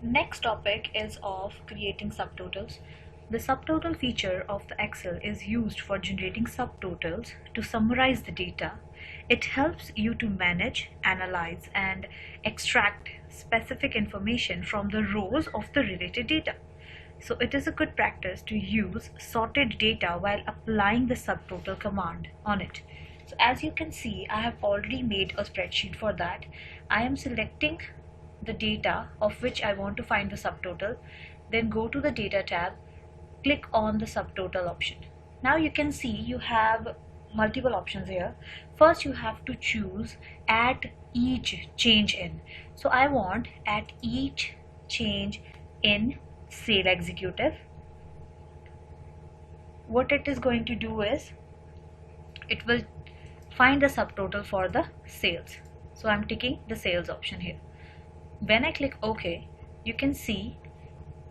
Next topic is of creating subtotals. The subtotal feature of the Excel is used for generating subtotals to summarize the data. It helps you to manage, analyze, and extract specific information from the rows of the related data. So it is a good practice to use sorted data while applying the subtotal command on it. So as you can see, I have already made a spreadsheet for that. I am selecting the data of which I want to find the subtotal, then go to the data tab, click on the subtotal option. Now you can see you have multiple options here. First you have to choose at each change in. So I want at each change in sale executive. What it is going to do is it will find the subtotal for the sales. So I'm ticking the sales option here. When I click OK, you can see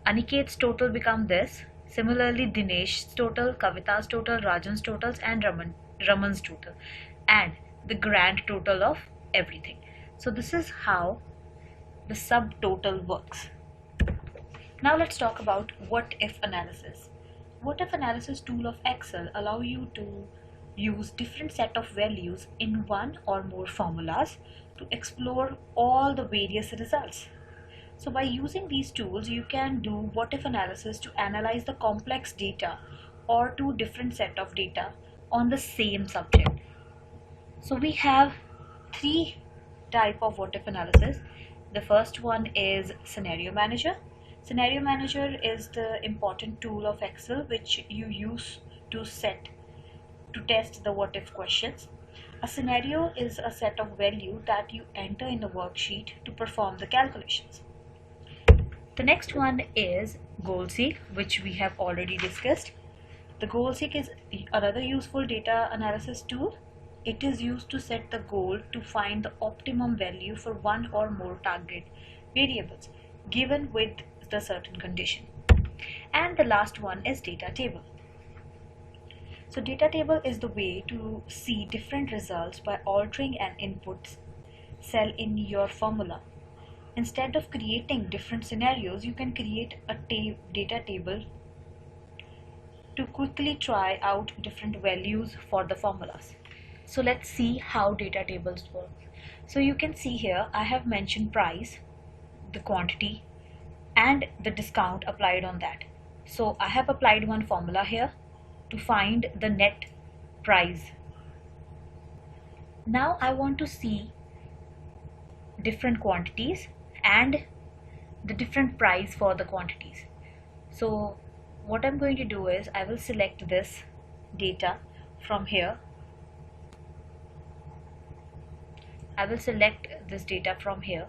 Aniket's total become this. Similarly, Dinesh's total, Kavita's total, Rajan's totals, and Raman's total, and the grand total of everything. So this is how the subtotal works. Now let's talk about what if analysis. What if analysis tool of Excel allow you to use different set of values in one or more formulas to explore all the various results. So by using these tools, you can do what if analysis to analyze the complex data or two different set of data on the same subject. So we have three type of what if analysis. The first one is scenario manager. Scenario manager is the important tool of Excel which you use to test the what if questions. A scenario is a set of value that you enter in the worksheet to perform the calculations. The next one is GoalSeek, which we have already discussed. The GoalSeek is another useful data analysis tool. It is used to set the goal to find the optimum value for one or more target variables given with the certain condition. And the last one is data table. So data table is the way to see different results by altering an input cell in your formula. Instead of creating different scenarios, you can create a data table to quickly try out different values for the formulas. So let's see how data tables work. So you can see here I have mentioned price, the quantity, and the discount applied on that. So I have applied one formula here to find the net price. Now I want to see different quantities and the different price for the quantities. So what I'm going to do is I will select this data from here. I will select this data from here,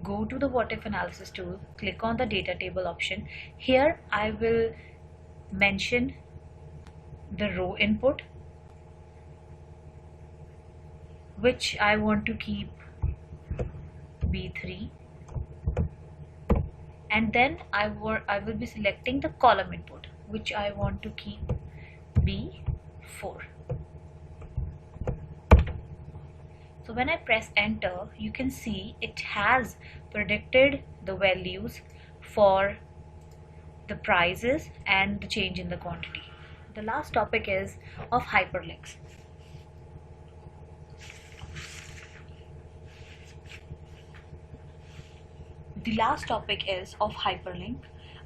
go to the what if analysis tool, click on the data table option. Here I will mention the row input which I want to keep B3, and then I will be selecting the column input which I want to keep B4. So when I press enter, you can see it has predicted the values for the prices and the change in the quantity. The last topic is of hyperlinks. The last topic is of hyperlink.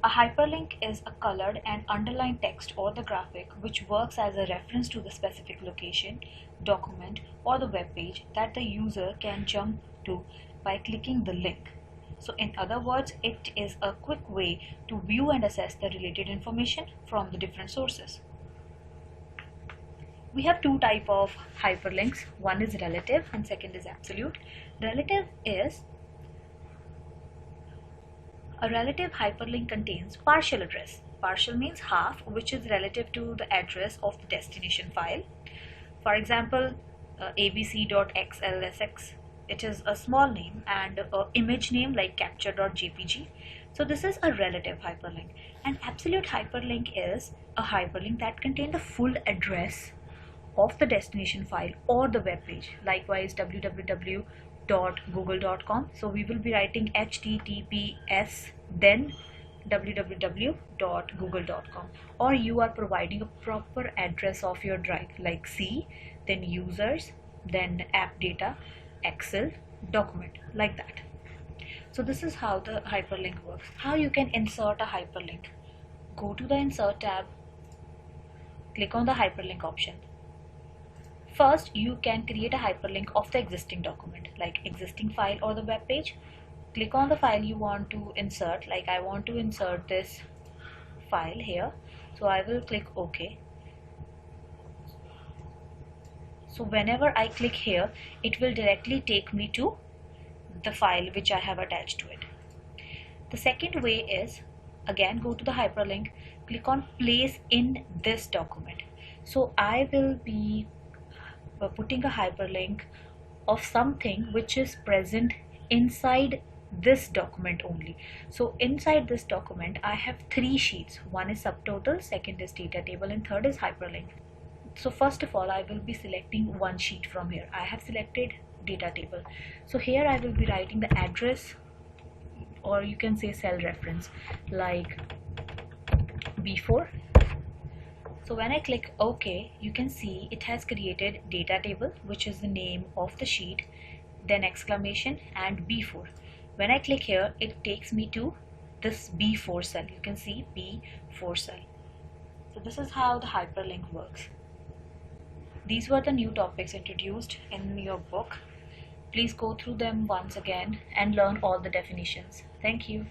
A hyperlink is a colored and underlined text or the graphic which works as a reference to the specific location, document, or the web page that the user can jump to by clicking the link. So in other words, it is a quick way to view and assess the related information from the different sources. We have two types of hyperlinks. One is relative and second is absolute. Relative is a relative hyperlink contains partial address. Partial means half, which is relative to the address of the destination file. For example, abc.xlsx, it is a small name, and an image name like capture.jpg. So this is a relative hyperlink. An absolute hyperlink is a hyperlink that contains the full address of the destination file or the web page. Likewise, www.google.com. So we will be writing https then www.google.com, or you are providing a proper address of your drive like C, then users, then app data, Excel, document, like that. So this is how the hyperlink works. How you can insert a hyperlink: go to the insert tab, click on the hyperlink option. First, you can create a hyperlink of the existing document, like existing file or the web page. Click on the file you want to insert, like I want to insert this file here, so I will click OK. So whenever I click here, it will directly take me to the file which I have attached to it. The second way is, again go to the hyperlink, click on place in this document. So I will be putting a hyperlink of something which is present inside this document only. So inside this document I have 3 sheets. One is subtotal, second is data table, and third is hyperlink. So first of all, I will be selecting one sheet from here. I have selected data table. So here I will be writing the address, or you can say cell reference, like B4. So when I click OK, you can see it has created data table, which is the name of the sheet, then exclamation and B4. When I click here, it takes me to this B4 cell. You can see B4 cell. So this is how the hyperlink works. These were the new topics introduced in your book. Please go through them once again and learn all the definitions. Thank you.